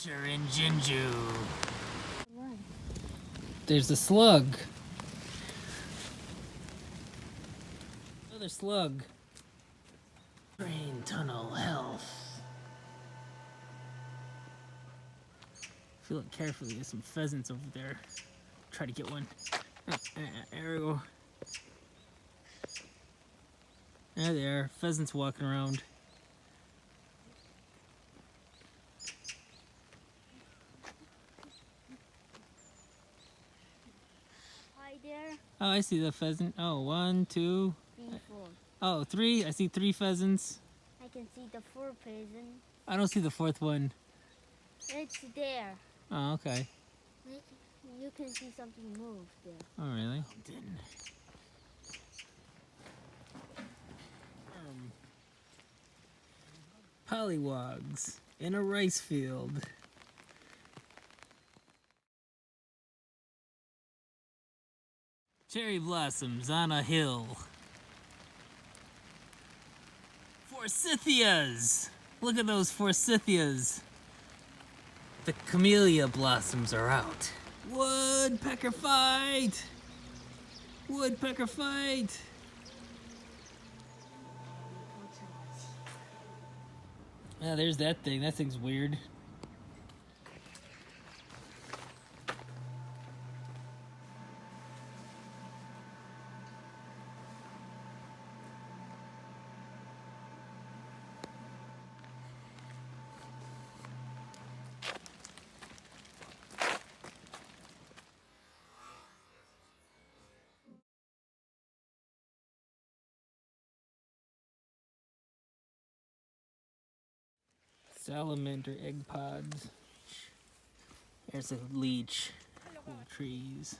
You're in Jinju. There's a slug. Another slug. Train tunnel health. If you look carefully, there's some pheasants over there. Try to get one. There we go. There they are. Pheasants walking around. Hi there. Oh, I see the pheasant. Oh, 1, 2. 3, 4. Oh, 3. I see 3 pheasants. I can see the 4 pheasants. I don't see the 4th one. It's there. Oh, okay. You can see something move there. Oh, really? Pollywogs in a rice field. Cherry blossoms on a hill. Forsythias! Look at those forsythias. The camellia blossoms are out. Woodpecker fight! Woodpecker fight! Ah, there's that thing. That thing's weird. Salamander egg pods. There's a leech. Cool trees.